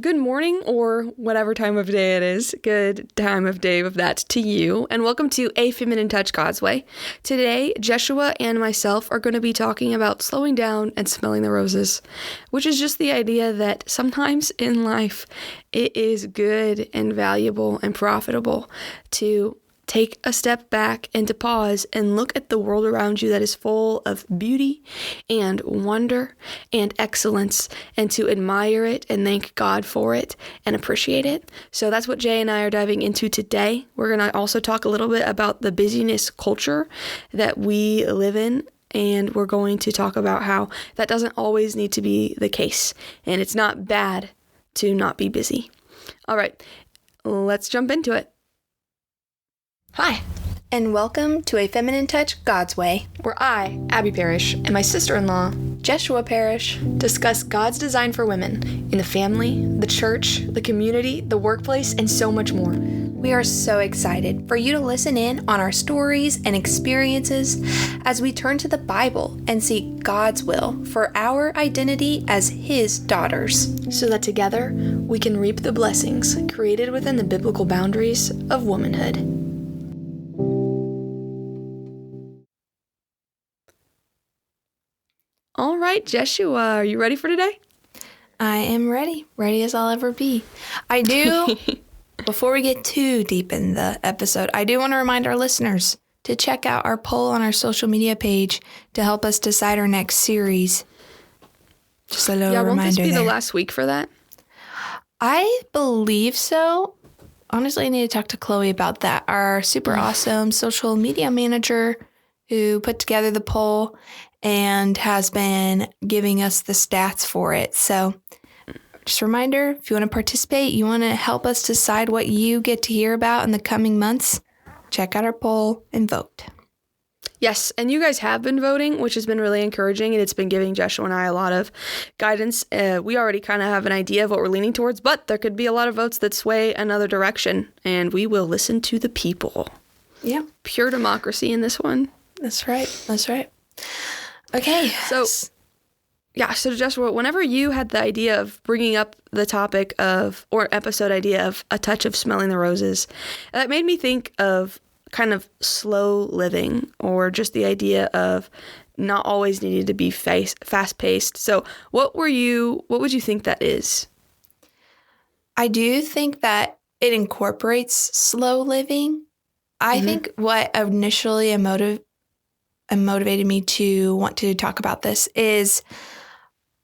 Good morning, or whatever time of day it is. Good time of day of that to you, and welcome to A Feminine Touch God's Way. Today, Jeshua and myself are going to be talking about slowing down and smelling the roses, which is just the idea that sometimes in life it is good and valuable and profitable to take a step back and to pause and look at the world around you that is full of beauty and wonder and excellence, and to admire it and thank God for it and appreciate it. So that's what Jay and I are diving into today. We're going to also talk a little bit about the busyness culture that we live in, and we're going to talk about how that doesn't always need to be the case, and it's not bad to not be busy. All right, let's jump into it. Hi, and welcome to A Feminine Touch God's Way, where I, Abby Parrish, and my sister-in-law, Jeshua Parrish, discuss God's design for women in the family, the church, the community, the workplace, and so much more. We are so excited for you to listen in on our stories and experiences as we turn to the Bible and seek God's will for our identity as His daughters, so that together we can reap the blessings created within the biblical boundaries of womanhood. All right, Jeshua, are you ready for today? I am ready as I'll ever be. I do, before we get too deep in the episode, I do want to remind our listeners to check out our poll on our social media page to help us decide our next series. Just a little reminder. Won't this be there. The last week for that? I believe so. Honestly, I need to talk to Chloe about that, our super awesome social media manager who put together the poll and has been giving us the stats for it. So just a reminder, if you want to participate, you want to help us decide what you get to hear about in the coming months, check out our poll and vote. Yes, and you guys have been voting, which has been really encouraging, and it's been giving Jeshua and I a lot of guidance. We already kind of have an idea of what we're leaning towards, but there could be a lot of votes that sway another direction, and we will listen to the people. Yeah. Pure democracy in this one. That's right. Okay. So Joshua, whenever you had the idea of bringing up the topic of, or episode idea of a touch of smelling the roses, that made me think of kind of slow living, or just the idea of not always needing to be fast paced. So what would you think that is? I do think that it incorporates slow living. I think what initially motivated me to want to talk about this is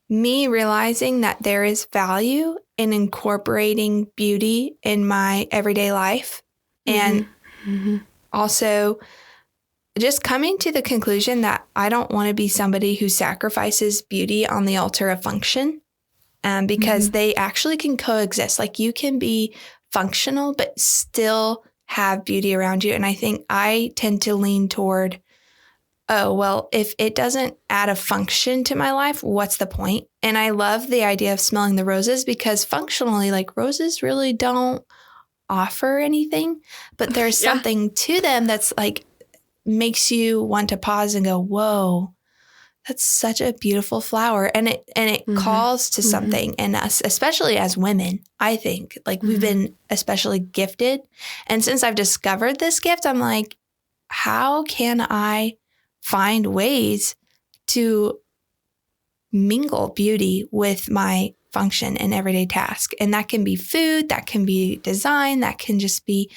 me realizing that there is value in incorporating beauty in my everyday life. And also just coming to the conclusion that I don't want to be somebody who sacrifices beauty on the altar of function, because they actually can coexist. Like, you can be functional but still have beauty around you. And I think I tend to lean toward, oh, well, if it doesn't add a function to my life, what's the point? And I love the idea of smelling the roses, because functionally, like, roses really don't offer anything, but there's something to them that's like makes you want to pause and go, whoa, that's such a beautiful flower. And it calls to something in us, especially as women. I think like we've been especially gifted. And since I've discovered this gift, I'm like, how can I find ways to mingle beauty with my function and everyday task? And that can be food, that can be design, that can just be,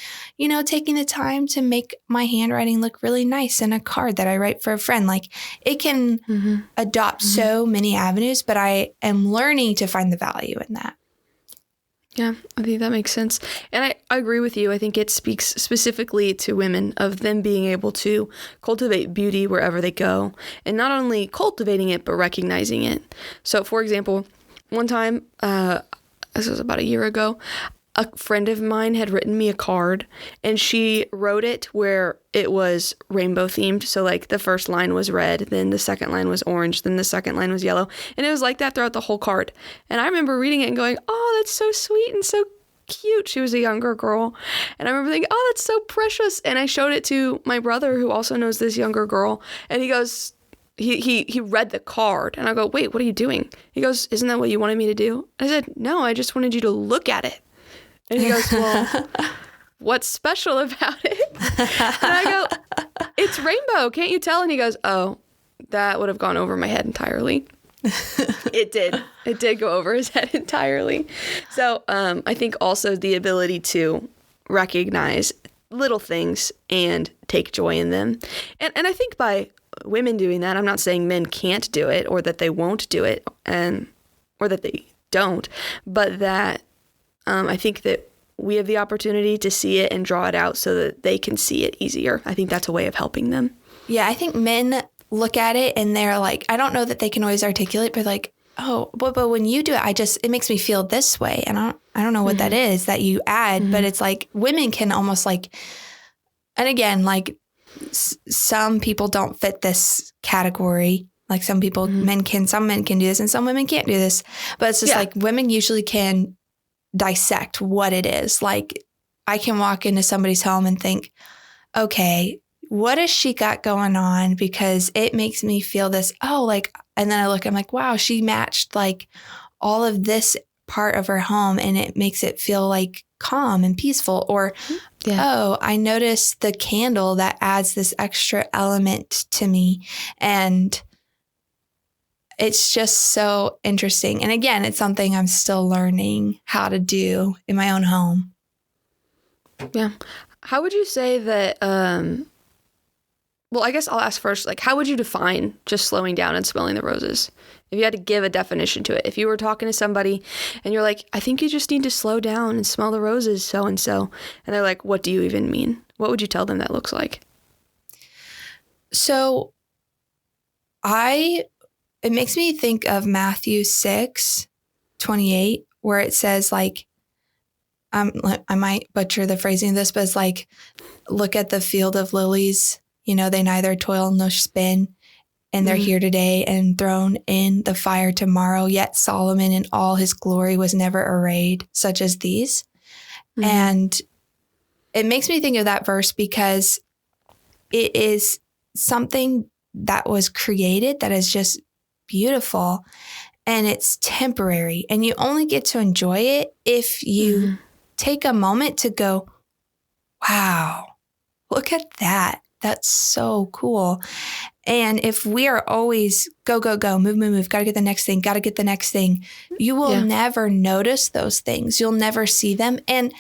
taking the time to make my handwriting look really nice in a card that I write for a friend. Like, it can adopt so many avenues, but I am learning to find the value in that. Yeah, I think that makes sense. And I agree with you. I think it speaks specifically to women, of them being able to cultivate beauty wherever they go, and not only cultivating it, but recognizing it. So, for example, one time, this was about a year ago, a friend of mine had written me a card, and she wrote it where it was rainbow themed. So like the first line was red, then the second line was orange, then the second line was yellow. And it was like that throughout the whole card. And I remember reading it and going, oh, that's so sweet and so cute. She was a younger girl. And I remember thinking, oh, that's so precious. And I showed it to my brother, who also knows this younger girl. And he goes, he read the card, and I go, wait, what are you doing? He goes, isn't that what you wanted me to do? I said, no, I just wanted you to look at it. And he goes, well, what's special about it? And I go, it's rainbow, can't you tell? And he goes, oh, that would have gone over my head entirely. It did go over his head entirely. So I think also the ability to recognize little things and take joy in them. And I think by women doing that, I'm not saying men can't do it or that they won't do it, or that they don't, but that I think that we have the opportunity to see it and draw it out so that they can see it easier. I think that's a way of helping them. Yeah, I think men look at it and they're like, I don't know that they can always articulate, but like, oh, but when you do it, it makes me feel this way. And I don't know what that is that you add, but it's like women can almost like, and again, like some people don't fit this category. Like some people, some men can do this and some women can't do this. But it's just like women usually can dissect what it is. Like I can walk into somebody's home and think, okay, what has she got going on? Because it makes me feel this, and then I look, I'm like, wow, she matched like all of this part of her home and it makes it feel like calm and peaceful. Or, oh, I noticed the candle that adds this extra element to me. And it's just so interesting. And again, it's something I'm still learning how to do in my own home. Yeah. How would you say that, well, I guess I'll ask first, like, how would you define just slowing down and smelling the roses? If you had to give a definition to it, if you were talking to somebody and you're like, I think you just need to slow down and smell the roses, so-and-so. And they're like, what do you even mean? What would you tell them that looks like? So it makes me think of Matthew 6:28, where it says like, I might butcher the phrasing of this, but it's like, look at the field of lilies. You know, they neither toil nor spin, and they're here today and thrown in the fire tomorrow. Yet Solomon in all his glory was never arrayed such as these. And it makes me think of that verse because it is something that was created that is just beautiful, and it's temporary, and you only get to enjoy it if you take a moment to go, wow, look at that. That's so cool. And if we are always go, go, go, move, move, move, got to get the next thing, you will never notice those things. You'll never see them. And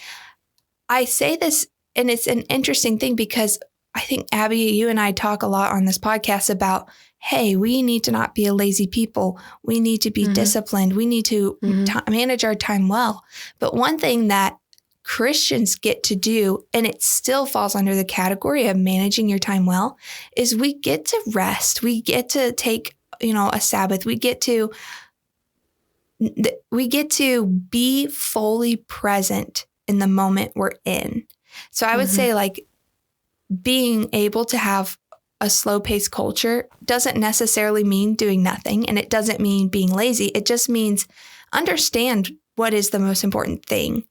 I say this, and it's an interesting thing because I think, Abby, you and I talk a lot on this podcast about, hey, we need to not be a lazy people. We need to be disciplined. We need to manage our time well. But one thing that Christians get to do, and it still falls under the category of managing your time well, is we get to rest. We get to take, a Sabbath. We get to be fully present in the moment we're in. So I would say like being able to have a slow paced culture doesn't necessarily mean doing nothing. And it doesn't mean being lazy. It just means understand what is the most important thing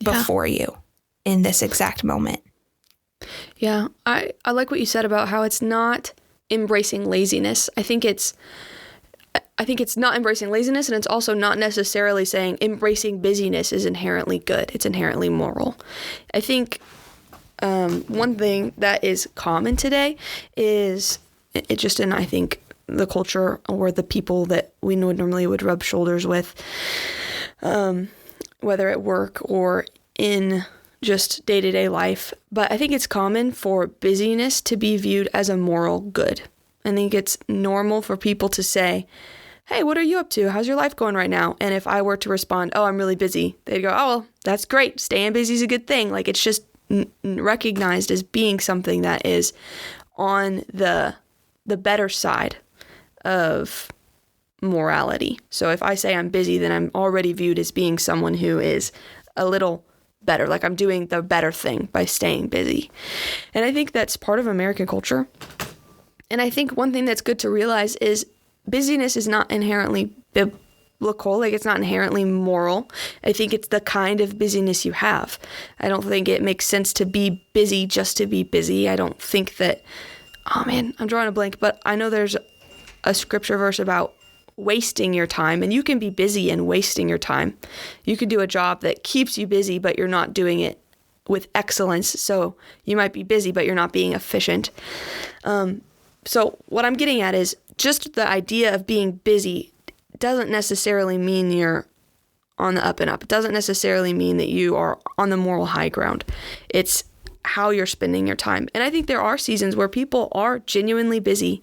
before you in this exact moment. Yeah. I like what you said about how it's not embracing laziness. I think it's not embracing laziness, and it's also not necessarily saying embracing busyness is inherently good. It's inherently moral. I think one thing that is common today is it just in, I think, the culture or the people that we normally would rub shoulders with, whether at work or in just day-to-day life. But I think it's common for busyness to be viewed as a moral good. I think it's normal for people to say, hey, what are you up to? How's your life going right now? And if I were to respond, oh, I'm really busy, they'd go, oh, well, that's great. Staying busy is a good thing. Like it's just recognized as being something that is on the better side of morality. So if I say I'm busy, then I'm already viewed as being someone who is a little better, like I'm doing the better thing by staying busy. And I think that's part of American culture. And I think one thing that's good to realize is busyness is not inherently biblical, like it's not inherently moral. I think it's the kind of busyness you have. I don't think it makes sense to be busy just to be busy. I don't think that, oh man, I'm drawing a blank, but I know there's a scripture verse about wasting your time, and you can be busy and wasting your time. You could do a job that keeps you busy, but you're not doing it with excellence. So you might be busy, but you're not being efficient. So what I'm getting at is just the idea of being busy doesn't necessarily mean you're on the up and up. It doesn't necessarily mean that you are on the moral high ground. It's how you're spending your time. And I think there are seasons where people are genuinely busy.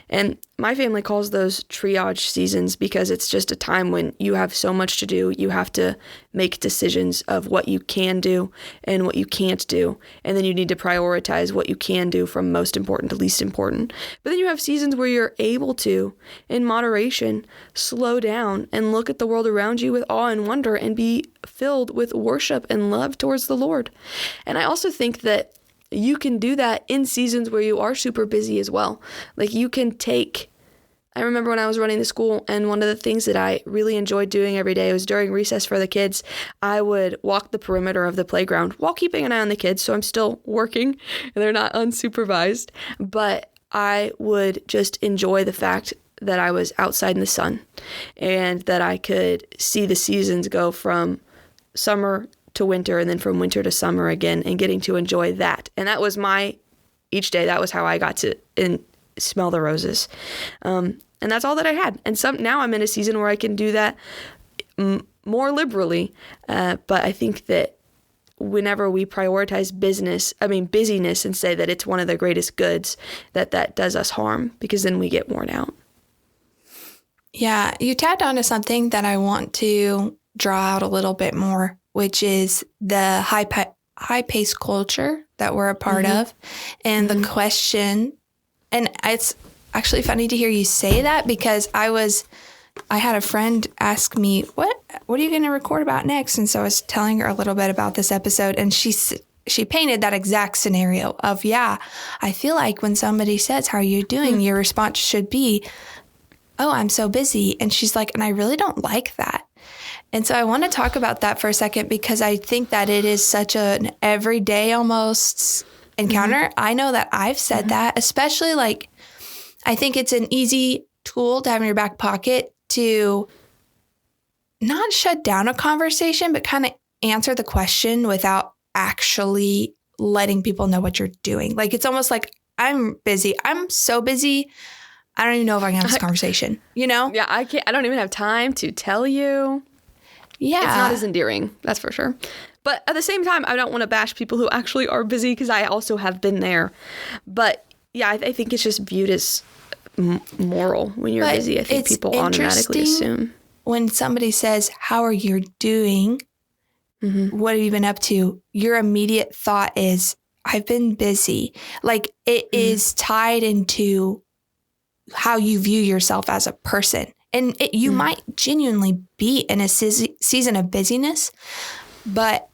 And my family calls those triage seasons because it's just a time when you have so much to do. You have to make decisions of what you can do and what you can't do. And then you need to prioritize what you can do from most important to least important. But then you have seasons where you're able to, in moderation, slow down and look at the world around you with awe and wonder and be filled with worship and love towards the Lord. And I also think that you can do that in seasons where you are super busy as well. Like you can I remember when I was running the school, and one of the things that I really enjoyed doing every day was during recess for the kids, I would walk the perimeter of the playground while keeping an eye on the kids. So I'm still working and they're not unsupervised, but I would just enjoy the fact that I was outside in the sun and that I could see the seasons go from summer to winter and then from winter to summer again, and getting to enjoy that. And that was each day, that was how I got to smell the roses. And that's all that I had. And now I'm in a season where I can do that more liberally. But I think that whenever we prioritize busyness and say that it's one of the greatest goods, that does us harm, because then we get worn out. Yeah, you tapped onto something that I want to draw out a little bit more, which is the high-paced culture that we're a part of. And the question, and it's actually funny to hear you say that, because I had a friend ask me, what are you going to record about next? And so I was telling her a little bit about this episode, and she painted that exact scenario of, I feel like when somebody says, how are you doing? Your response should be, oh, I'm so busy. And she's like, and I really don't like that. And so I want to talk about that for a second, because I think that it is such an everyday almost encounter. I know that I've said that, especially I think it's an easy tool to have in your back pocket to not shut down a conversation, but kind of answer the question without actually letting people know what you're doing. Like, it's almost like, I'm busy. I'm so busy. I don't even know if I can have this conversation, Yeah, I can't. I don't even have time to tell you. Yeah. It's not as endearing, that's for sure. But at the same time, I don't want to bash people who actually are busy, because I also have been there. But yeah, I think it's just viewed as moral when you're busy. I think people automatically assume. When somebody says, how are you doing? What have you been up to? Your immediate thought is, I've been busy. Like, it is tied into how you view yourself as a person. And you might genuinely be in a season of busyness, but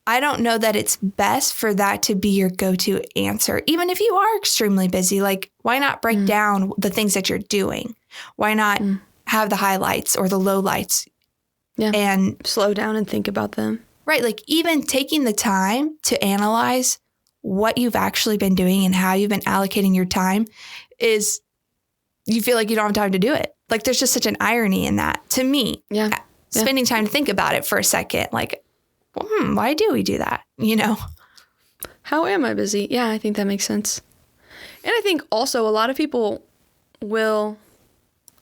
I don't know that it's best for that to be your go-to answer. Even if you are extremely busy, like, why not break down the things that you're doing? Why not have the highlights or the lowlights? Yeah. And slow down and think about them. Right. Like, even taking the time to analyze what you've actually been doing and how you've been allocating your time is, you feel like you don't have time to do it. Like, there's just such an irony in that to me. Yeah. Spending time to think about it for a second, like, why do we do that? How am I busy? Yeah, I think that makes sense. And I think also a lot of people will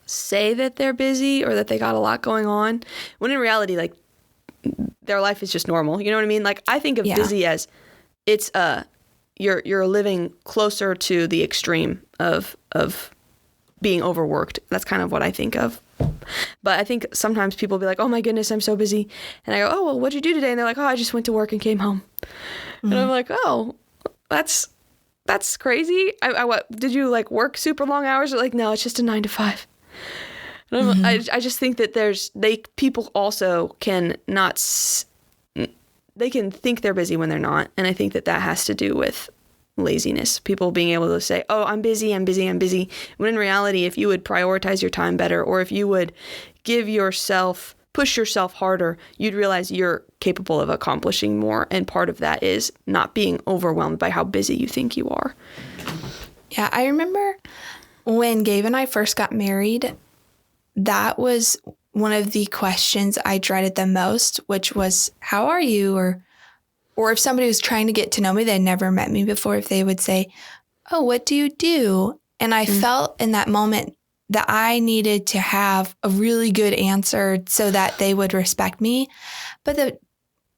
say that they're busy or that they got a lot going on, when in reality, like, their life is just normal. You know what I mean? Like, I think of busy as it's you're living closer to the extreme of being overworked. That's kind of what I think of. But I think sometimes people be like, oh my goodness, I'm so busy. And I go, oh, well, what'd you do today? And they're like, oh, I just went to work and came home. And I'm like, oh, that's crazy. What, did you work super long hours? Or like, no, it's just a 9 to 5. And I just think that people also can they can think they're busy when they're not. And I think that has to do with laziness. People being able to say, oh, I'm busy. When in reality, if you would prioritize your time better, or if you would push yourself harder, you'd realize you're capable of accomplishing more. And part of that is not being overwhelmed by how busy you think you are. Yeah, I remember When Gabe and I first got married, that was one of the questions I dreaded the most, which was, how are you? Or if somebody was trying to get to know me, they'd never met me before, if they would say, oh, what do you do? And I felt in that moment that I needed to have a really good answer so that they would respect me. But the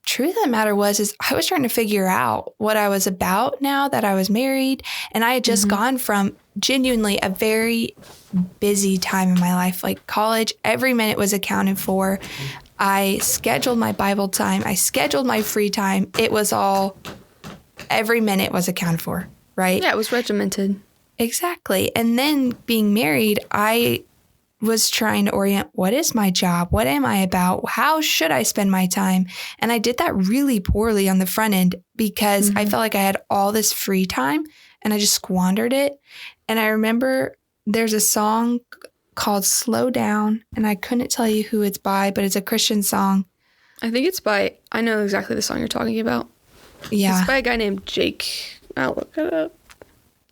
truth of the matter is I was trying to figure out what I was about now that I was married. And I had just gone from genuinely a very busy time in my life, like college, every minute was accounted for. I scheduled my Bible time. I scheduled my free time. It was all, every minute was accounted for, right? Yeah, it was regimented. Exactly. And then being married, I was trying to orient, what is my job? What am I about? How should I spend my time? And I did that really poorly on the front end because I felt like I had all this free time and I just squandered it. And I remember there's a song called Slow Down, and I couldn't tell you who it's by, but it's a Christian song. I think it's by, I know exactly the song you're talking about. Yeah. It's by a guy named Jake. I'll look it up.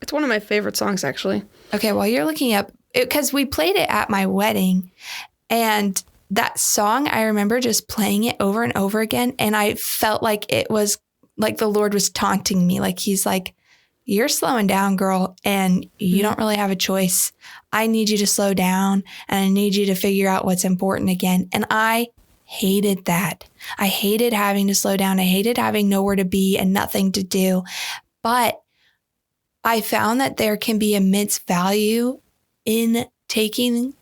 It's one of my favorite songs, actually. Okay, well, you're looking up, because we played it at my wedding, and that song, I remember just playing it over and over again, and I felt like it was like the Lord was taunting me. Like he's like, you're slowing down, girl, and you don't really have a choice. I need you to slow down, and I need you to figure out what's important again. And I hated that. I hated having to slow down. I hated having nowhere to be and nothing to do. But I found that there can be immense value in taking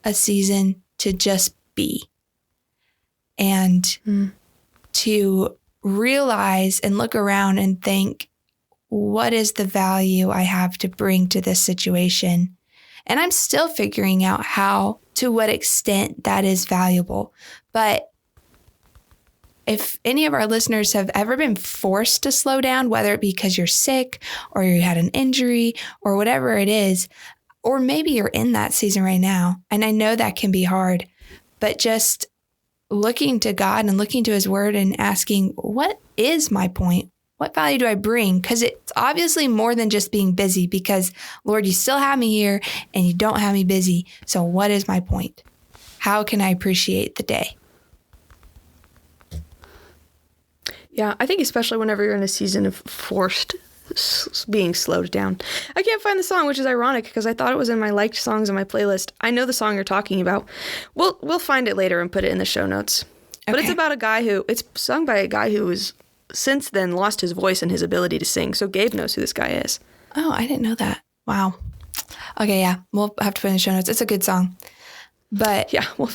a season to just be and to realize and look around and think, what is the value I have to bring to this situation? And I'm still figuring out how, to what extent that is valuable. But if any of our listeners have ever been forced to slow down, whether it be because you're sick or you had an injury or whatever it is, or maybe you're in that season right now, and I know that can be hard, but just looking to God and looking to his word and asking, what is my point? What value do I bring? Because it's obviously more than just being busy, because Lord, you still have me here and you don't have me busy. So what is my point? How can I appreciate the day? Yeah, I think especially whenever you're in a season of forced being slowed down. I can't find the song, which is ironic because I thought it was in my liked songs on my playlist. I know the song you're talking about. We'll find it later and put it in the show notes. But it's about a guy it's sung by a guy who was since then lost his voice and his ability to sing. So Gabe knows who this guy is. Oh, I didn't know that. Wow. Okay, yeah. We'll have to put it in the show notes. It's a good song. But yeah, we'll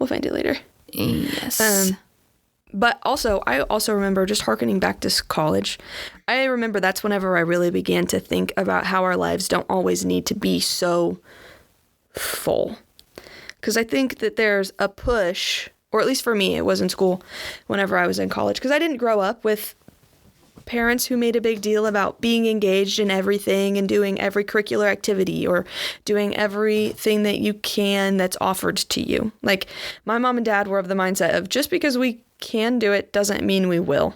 find it later. Yes. But I also remember just hearkening back to college. I remember that's whenever I really began to think about how our lives don't always need to be so full. Because I think that there's a push, or at least for me, it was in school whenever I was in college, because I didn't grow up with parents who made a big deal about being engaged in everything and doing every curricular activity or doing everything that you can that's offered to you. Like, my mom and dad were of the mindset of just because we can do it doesn't mean we will.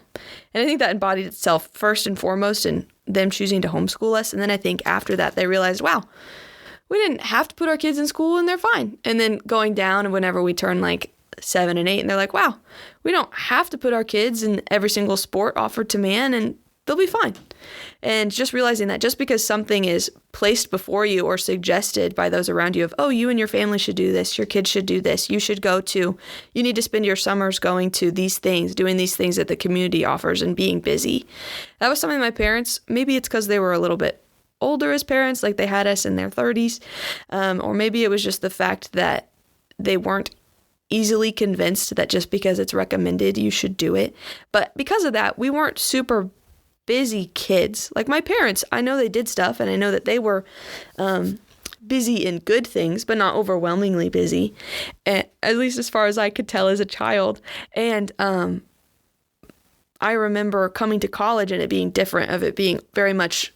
And I think that embodied itself first and foremost in them choosing to homeschool us. And then I think after that, they realized, wow, we didn't have to put our kids in school and they're fine. And then going down, and whenever we turn like 7 and 8, and they're like, wow, we don't have to put our kids in every single sport offered to man and they'll be fine. And just realizing that just because something is placed before you or suggested by those around you of, oh, you and your family should do this, your kids should do this, you need to spend your summers going to these things, doing these things that the community offers and being busy. That was something my parents, maybe it's because they were a little bit older as parents, like they had us in their 30s, or maybe it was just the fact that they weren't easily convinced that just because it's recommended, you should do it. But because of that, we weren't super busy kids. Like my parents, I know they did stuff, and I know that they were busy in good things, but not overwhelmingly busy, at least as far as I could tell as a child. And I remember coming to college and it being different, of it being very much,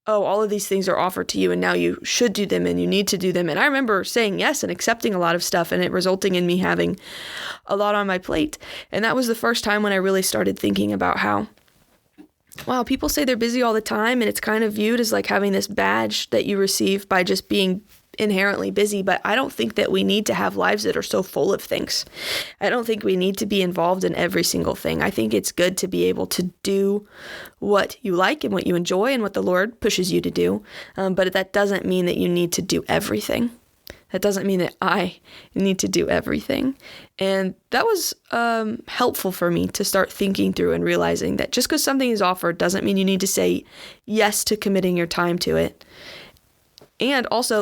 oh, all of these things are offered to you and now you should do them and you need to do them. And I remember saying yes and accepting a lot of stuff, and it resulting in me having a lot on my plate. And that was the first time when I really started thinking about how wow, people say they're busy all the time, and it's kind of viewed as like having this badge that you receive by just being inherently busy. But I don't think that we need to have lives that are so full of things. I don't think we need to be involved in every single thing. I think it's good to be able to do what you like and what you enjoy and what the Lord pushes you to do. But that doesn't mean that you need to do everything. That doesn't mean that I need to do everything. And that was helpful for me to start thinking through and realizing that just because something is offered doesn't mean you need to say yes to committing your time to it. And also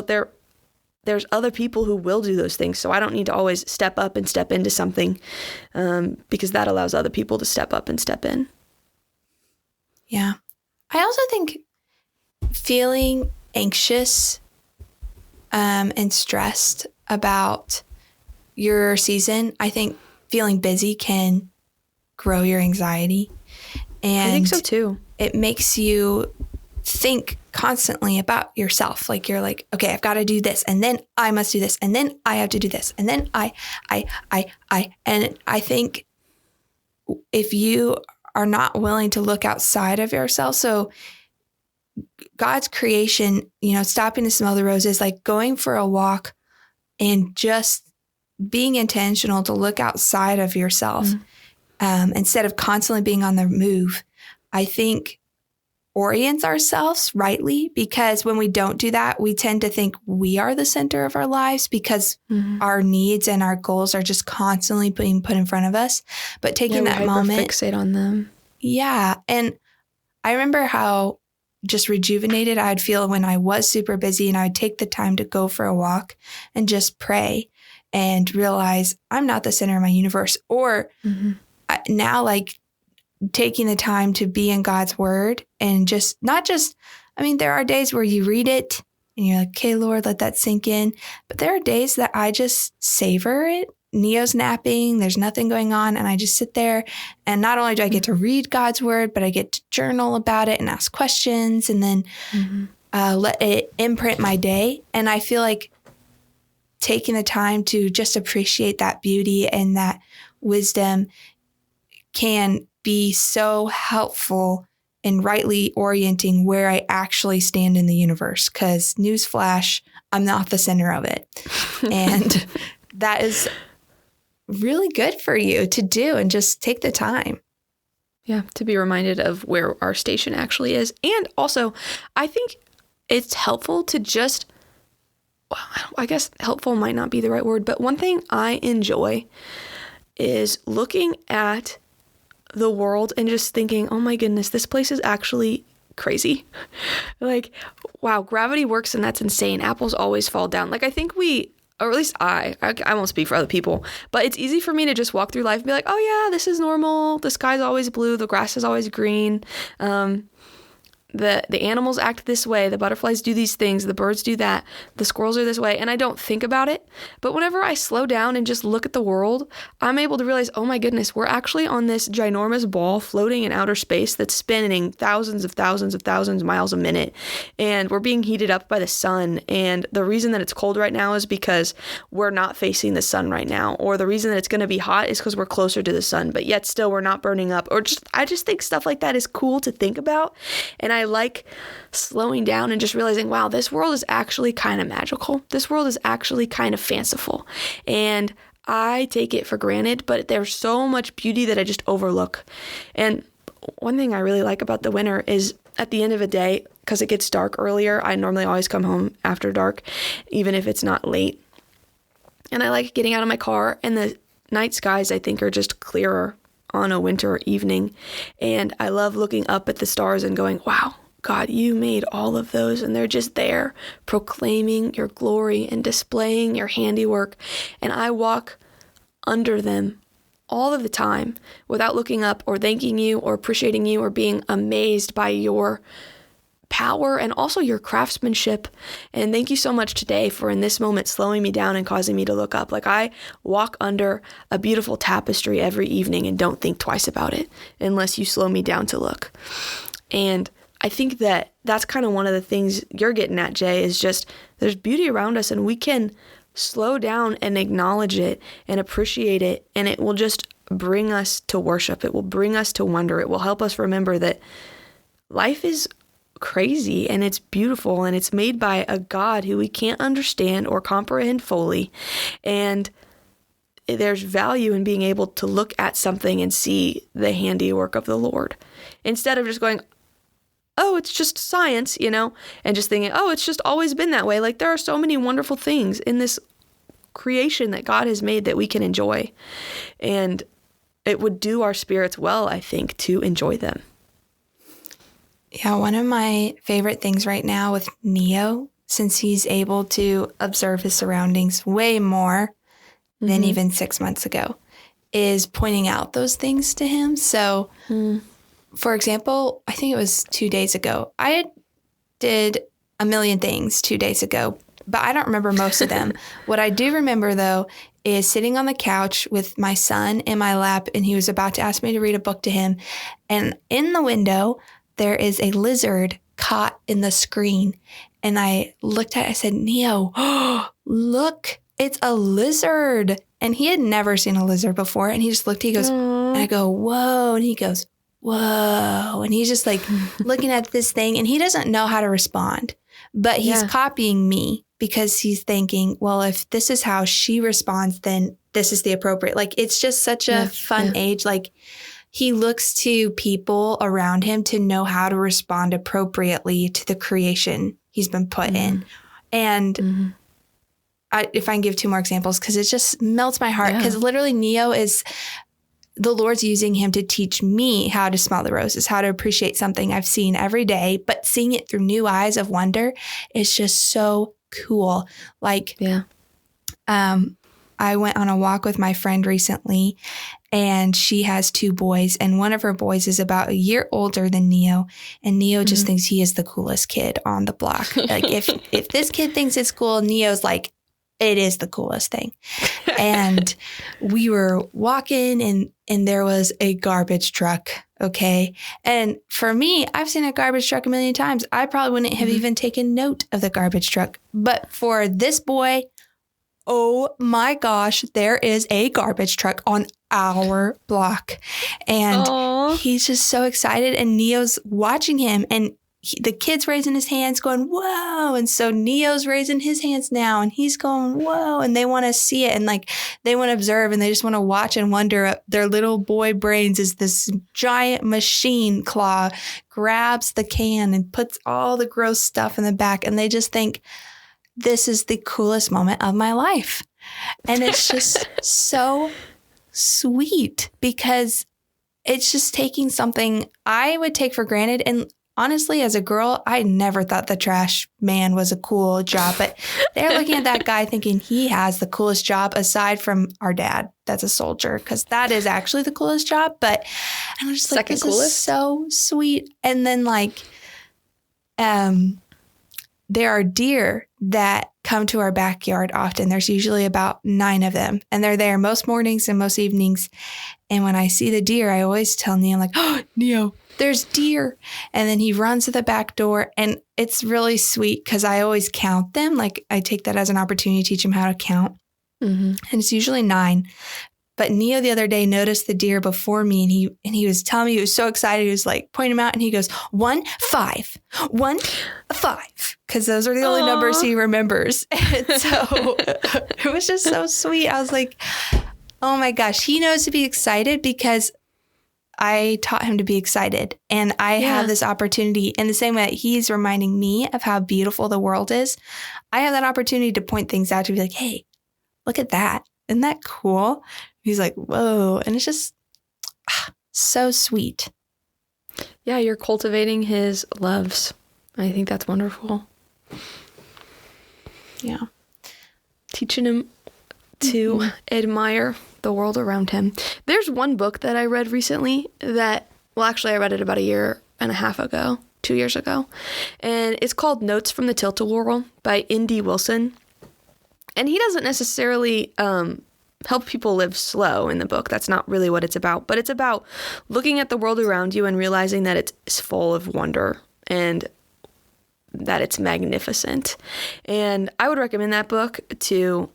there's other people who will do those things. So I don't need to always step up and step into something because that allows other people to step up and step in. Yeah. I also think feeling anxious and stressed about your season, I think feeling busy can grow your anxiety. And I think so too. It makes you think constantly about yourself. Like you're like, okay, I've got to do this, and then I must do this, and then I have to do this, and then I. And I think if you are not willing to look outside of yourself, so God's creation, stopping to smell the roses, like going for a walk and just being intentional to look outside of yourself instead of constantly being on the move, I think orients ourselves rightly, because when we don't do that, we tend to think we are the center of our lives because our needs and our goals are just constantly being put in front of us. But taking that moment, fixate on them. Yeah. And I remember how just rejuvenated I'd feel when I was super busy and I would take the time to go for a walk and just pray and realize I'm not the center of my universe. Or now, like, taking the time to be in God's word and just there are days where you read it and you're like, okay, Lord, let that sink in. But there are days that I just savor it. Neo's napping, there's nothing going on. And I just sit there, and not only do I get to read God's word, but I get to journal about it and ask questions and then let it imprint my day. And I feel like taking the time to just appreciate that beauty and that wisdom can be so helpful in rightly orienting where I actually stand in the universe. Because newsflash, I'm not the center of it. And that is really good for you to do, and just take the time. Yeah, to be reminded of where our station actually is. And also, I think it's helpful to just, I guess helpful might not be the right word, but one thing I enjoy is looking at the world and just thinking, oh my goodness, this place is actually crazy. Like, wow, gravity works and that's insane. Apples always fall down. Like, I think or at least I won't speak for other people, but it's easy for me to just walk through life and be like, oh yeah, this is normal. The sky's always blue. The grass is always green. The animals act this way. The butterflies do these things. The birds do that. The squirrels are this way. And I don't think about it. But whenever I slow down and just look at the world, I'm able to realize, oh my goodness, we're actually on this ginormous ball floating in outer space that's spinning thousands of miles a minute. And we're being heated up by the sun. And the reason that it's cold right now is because we're not facing the sun right now. Or the reason that it's going to be hot is because we're closer to the sun. But yet still we're not burning up. I just think stuff like that is cool to think about. And I like slowing down and just realizing, wow, this world is actually kind of magical. This world is actually kind of fanciful. And I take it for granted, but there's so much beauty that I just overlook. And one thing I really like about the winter is at the end of a day, because it gets dark earlier, I normally always come home after dark, even if it's not late. And I like getting out of my car, and the night skies, I think, are just clearer on a winter evening. And I love looking up at the stars and going, wow, God, you made all of those, and they're just there proclaiming your glory and displaying your handiwork. And I walk under them all of the time without looking up or thanking you or appreciating you or being amazed by your power and also your craftsmanship. And thank you so much today for, in this moment, slowing me down and causing me to look up. Like, I walk under a beautiful tapestry every evening and don't think twice about it unless you slow me down to look. And I think that that's kind of one of the things you're getting at, Jay, is just there's beauty around us, and we can slow down and acknowledge it and appreciate it, and it will just bring us to worship. It will bring us to wonder. It will help us remember that life is crazy and it's beautiful and it's made by a God who we can't understand or comprehend fully. And there's value in being able to look at something and see the handiwork of the Lord instead of just going, oh, it's just science, and just thinking, oh, it's just always been that way. Like, there are so many wonderful things in this creation that God has made that we can enjoy. And it would do our spirits well, I think, to enjoy them. Yeah, one of my favorite things right now with Neo, since he's able to observe his surroundings way more than even 6 months ago, is pointing out those things to him. So, for example, I think it was 2 days ago, I did a million things 2 days ago, but I don't remember most of them. What I do remember, though, is sitting on the couch with my son in my lap, and he was about to ask me to read a book to him. And in the window, there is a lizard caught in the screen. And I looked at it, I said, Neo, look, it's a lizard. And he had never seen a lizard before. And he just looked, he goes, and I go, whoa. And he goes, whoa. And he's just like looking at this thing, and he doesn't know how to respond, but he's copying me because he's thinking, well, if this is how she responds, then this is the appropriate. Like, it's just such a fun age. Like, he looks to people around him to know how to respond appropriately to the creation he's been put in. And if I can give two more examples, because it just melts my heart, because literally Neo is, the Lord's using him to teach me how to smell the roses, how to appreciate something I've seen every day, but seeing it through new eyes of wonder is just so cool. Like, I went on a walk with my friend recently, and she has 2 boys, and one of her boys is about a year older than Neo, and Neo just thinks he is the coolest kid on the block. Like, if this kid thinks it's cool, Neo's like, it is the coolest thing. And we were walking, and there was a garbage truck. Okay. And for me, I've seen a garbage truck a million times. I probably wouldn't have even taken note of the garbage truck. But for this boy, oh my gosh, there is a garbage truck on our block. And he's just so excited. And Neo's watching him, and the kid's raising his hands going, whoa. And so Neo's raising his hands now, and he's going, whoa. And they want to see it, and like, they want to observe, and they just want to watch and wonder. Their little boy brains is this giant machine claw grabs the can and puts all the gross stuff in the back. And they just think, this is the coolest moment of my life. And it's just so sweet, because it's just taking something I would take for granted. And honestly, as a girl, I never thought the trash man was a cool job, but they're looking at that guy thinking he has the coolest job aside from our dad that's a soldier, because that is actually the coolest job. But I'm just like, this is so sweet. And then like, there are deer that come to our backyard often. There's usually about 9 of them, and they're there most mornings and most evenings. And when I see the deer, I always tell Neo, I'm like, oh, Neo, there's deer. And then he runs to the back door, and it's really sweet because I always count them. Like, I take that as an opportunity to teach him how to count. And it's usually 9. But Neo the other day noticed the deer before me, and he was telling me, he was so excited. He was like pointing them out, and he goes, 1, 5, 1, 5, because those are the only numbers he remembers. And so it was just so sweet. I was like, oh my gosh, he knows to be excited because I taught him to be excited. And I have this opportunity, in the same way that he's reminding me of how beautiful the world is, I have that opportunity to point things out, to be like, hey, look at that. Isn't that cool? He's like, whoa. And it's just so sweet. Yeah, you're cultivating his loves. I think that's wonderful. Yeah. Teaching him to admire the world around him. There's one book that I read recently that, well, actually I read it about 1.5 years ago, 2 years ago. And it's called Notes from the Tilt-A-Whirl by Indy Wilson. And he doesn't necessarily help people live slow in the book. That's not really what it's about. But it's about looking at the world around you and realizing that it's full of wonder and that it's magnificent. And I would recommend that book to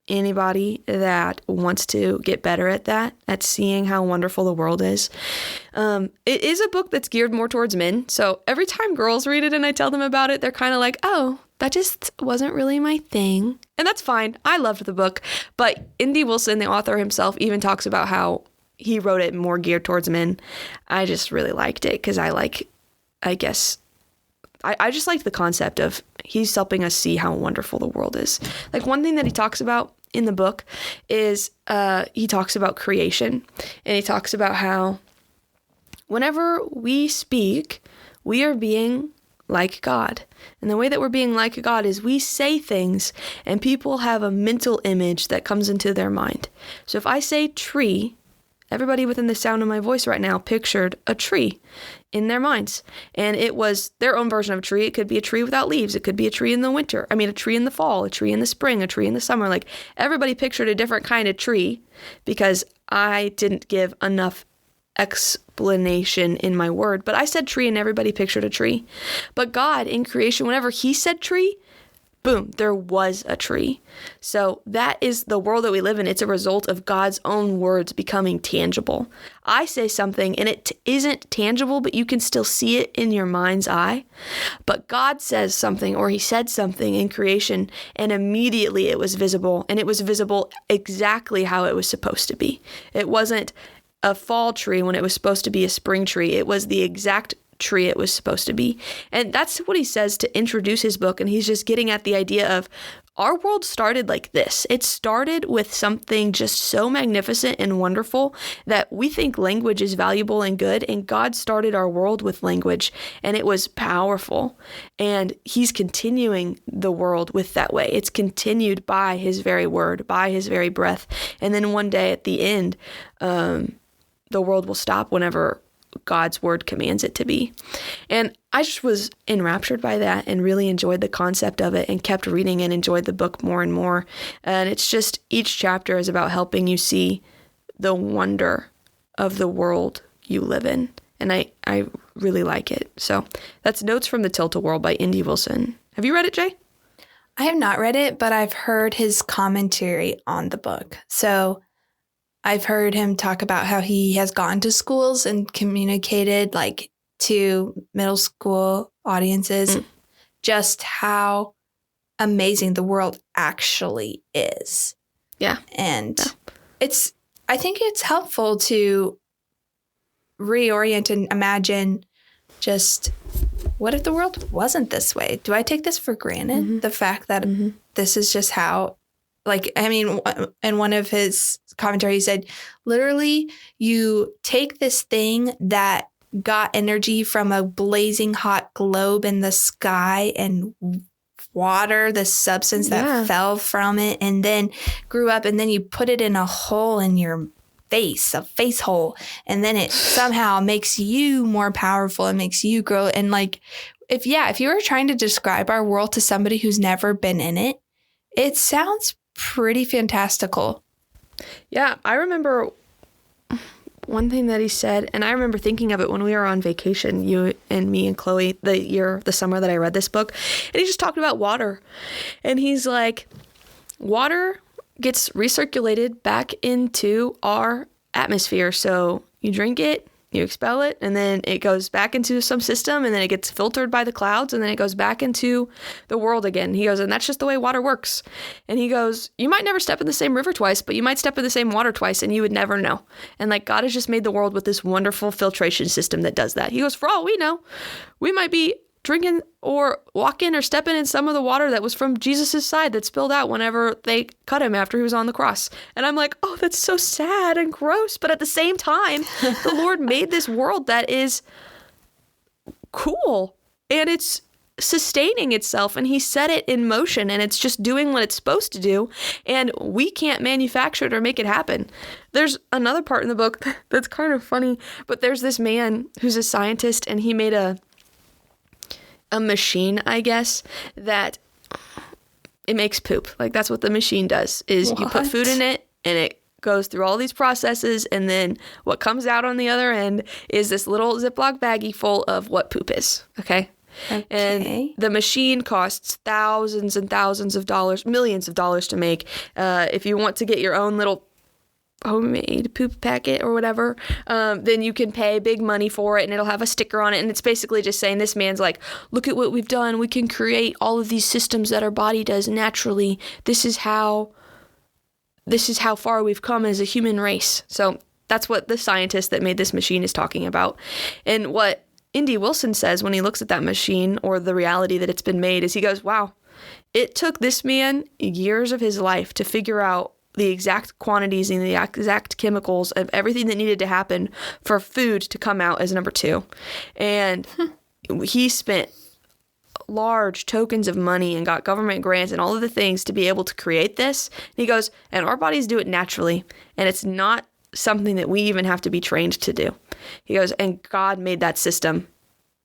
anybody that wants to get better at that, at seeing how wonderful the world is. It is a book that's geared more towards men. So every time girls read it and I tell them about it, they're kind of like, oh, that just wasn't really my thing. And that's fine. I loved the book. But Indy Wilson, the author himself, even talks about how he wrote it more geared towards men. I just really liked it because I just liked the concept of he's helping us see how wonderful the world is. Like one thing that he talks about in the book is he talks about creation, and he talks about how whenever we speak, we are being like God. And the way that we're being like God is we say things and people have a mental image that comes into their mind. So if I say tree, everybody within the sound of my voice right now pictured a tree in their minds. And it was their own version of a tree. It could be a tree without leaves. It could be a tree in the winter. A tree in the fall, a tree in the spring, a tree in the summer. Like everybody pictured a different kind of tree because I didn't give enough explanation in my word. But I said tree and everybody pictured a tree. But God in creation, whenever he said tree, boom, there was a tree. So that is the world that we live in. It's a result of God's own words becoming tangible. I say something and it isn't tangible, but you can still see it in your mind's eye. But God says something, or he said something in creation, and immediately it was visible, and it was visible exactly how it was supposed to be. It wasn't a fall tree when it was supposed to be a spring tree. It was the exact tree it was supposed to be. And that's what he says to introduce his book. And he's just getting at the idea of our world started like this. It started with something just so magnificent and wonderful that we think language is valuable and good. And God started our world with language, and it was powerful. And he's continuing the world with that way. It's continued by his very word, by his very breath. And then one day at the end, the world will stop whenever God's word commands it to be. And I just was enraptured by that and really enjoyed the concept of it and kept reading and enjoyed the book more and more. And it's just each chapter is about helping you see the wonder of the world you live in. And I really like it. So that's Notes from the Tilt-A-Whirl by Indy Wilson. Have you read it, Jay? I have not read it, but I've heard his commentary on the book. So I've heard him talk about how he has gone to schools and communicated like to middle school audiences just how amazing the world actually is. Yeah. And I think it's helpful to reorient and imagine just what if the world wasn't this way? Do I take this for granted? Mm-hmm. The fact that this is just how, in one of his commentary, he said, literally, you take this thing that got energy from a blazing hot globe in the sky and water, the substance that fell from it, and then grew up, and then you put it in a hole in your face, a face hole, and then it somehow makes you more powerful and makes you grow. And if you were trying to describe our world to somebody who's never been in it, it sounds pretty fantastical. Yeah, I remember one thing that he said, and I remember thinking of it when we were on vacation, you and me and Chloe, the summer that I read this book, and he just talked about water. And he's like, water gets recirculated back into our atmosphere. So you drink it, you expel it, and then it goes back into some system, and then it gets filtered by the clouds, and then it goes back into the world again. He goes, and that's just the way water works. And he goes, you might never step in the same river twice, but you might step in the same water twice, and you would never know. And God has just made the world with this wonderful filtration system that does that. He goes, for all we know, we might be drinking or walking or stepping in some of the water that was from Jesus's side that spilled out whenever they cut him after he was on the cross. And I'm like, oh, that's so sad and gross. But at the same time, the Lord made this world that is cool and it's sustaining itself, and he set it in motion, and it's just doing what it's supposed to do, and we can't manufacture it or make it happen. There's another part in the book that's kind of funny, but there's this man who's a scientist, and he made a machine, I guess, that it makes poop. That's what the machine does, is you put food in it and it goes through all these processes, and then what comes out on the other end is this little Ziploc baggie full of what poop is. Okay. Okay. And the machine costs thousands and thousands of dollars, millions of dollars to make. If you want to get your own little homemade poop packet or whatever, then you can pay big money for it, and it'll have a sticker on it, and it's basically just saying this man's like, look at what we've done. We can create all of these systems that our body does naturally. This is how far we've come as a human race. So that's what the scientist that made this machine is talking about. And what Indy Wilson says when he looks at that machine, or the reality that it's been made, is he goes, wow, it took this man years of his life to figure out the exact quantities and the exact chemicals of everything that needed to happen for food to come out as number 2. And he spent large tokens of money and got government grants and all of the things to be able to create this. And he goes, and our bodies do it naturally. And it's not something that we even have to be trained to do. He goes, and God made that system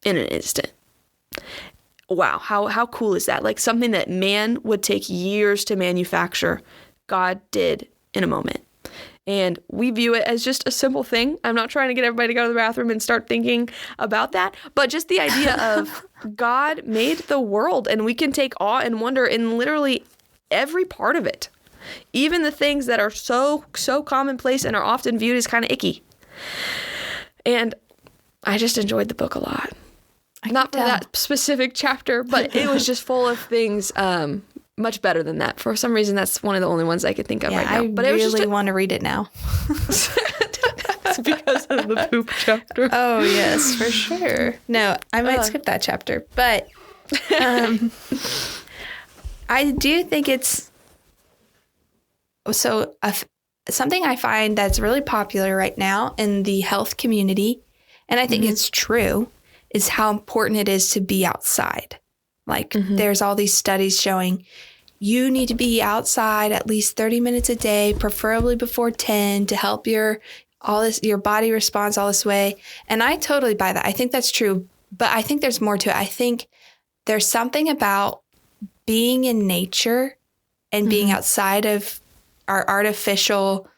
in an instant. Wow. How cool is that? Like, something that man would take years to manufacture, God did in a moment. And we view it as just a simple thing. I'm not trying to get everybody to go to the bathroom and start thinking about that, but just the idea of God made the world, and we can take awe and wonder in literally every part of it. Even the things that are so commonplace and are often viewed as kind of icky. And I just enjoyed the book a lot. Not for that specific chapter, but it was just full of things much better than that. For some reason, that's one of the only ones I could think of right now. But I really really want to read it now. It's because of the poop chapter. Oh, yes, for sure. No, I might skip that chapter. But I do think it's something I find that's really popular right now in the health community, and I think it's true, is how important it is to be outside. Like, there's all these studies showing you need to be outside at least 30 minutes a day, preferably before 10, to help your body responds all this way. And I totally buy that. I think that's true. But I think there's more to it. I think there's something about being in nature and being outside of our artificial,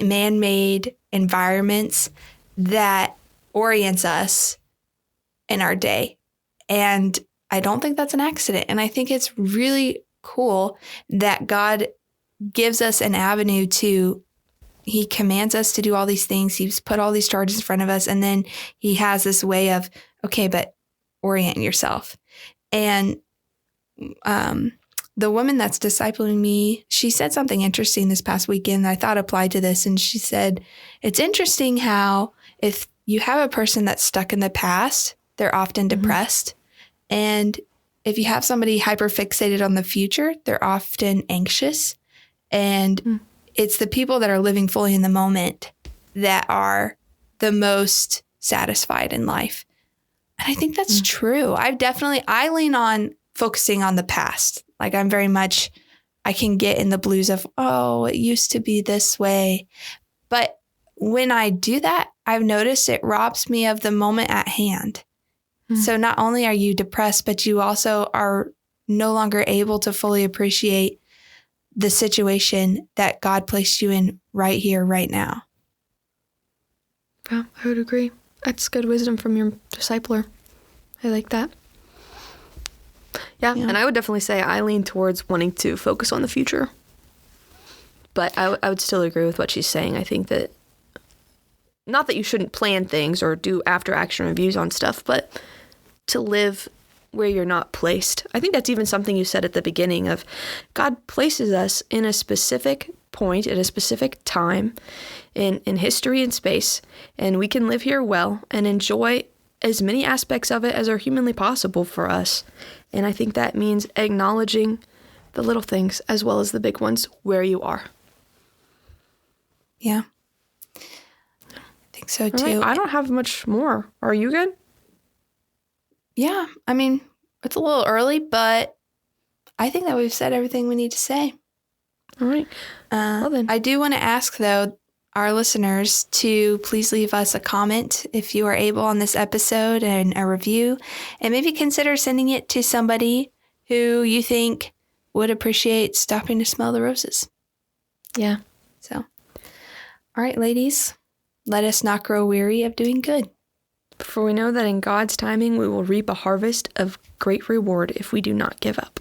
man-made environments that orients us in our day. And I don't think that's an accident. And I think it's really cool that God gives us an avenue he commands us to do all these things. He's put all these charges in front of us. And then he has this way of, okay, but orient yourself. And the woman that's discipling me, she said something interesting this past weekend that I thought applied to this. And she said, it's interesting how if you have a person that's stuck in the past, they're often depressed. And if you have somebody hyperfixated on the future, they're often anxious. And it's the people that are living fully in the moment that are the most satisfied in life. And I think that's true. I lean on focusing on the past. Like, I'm very much, I can get in the blues of, oh, it used to be this way. But when I do that, I've noticed it robs me of the moment at hand. So not only are you depressed, but you also are no longer able to fully appreciate the situation that God placed you in right here, right now. Yeah, I would agree. That's good wisdom from your discipler. I like that. Yeah, and I would definitely say I lean towards wanting to focus on the future. But I would still agree with what she's saying. I think that, not that you shouldn't plan things or do after-action reviews on stuff, but to live where you're not placed. I think that's even something you said at the beginning of God places us in a specific point at a specific time in history and space, and we can live here well and enjoy as many aspects of it as are humanly possible for us. And I think that means acknowledging the little things as well as the big ones where you are. Yeah. I think so too. Right. I don't have much more. Are you good? Yeah. I mean, it's a little early, but I think that we've said everything we need to say. All right. Well then. I do want to ask, though, our listeners to please leave us a comment if you are able on this episode and a review, and maybe consider sending it to somebody who you think would appreciate stopping to smell the roses. Yeah. So, all right, ladies, let us not grow weary of doing good. For we know that in God's timing we will reap a harvest of great reward if we do not give up.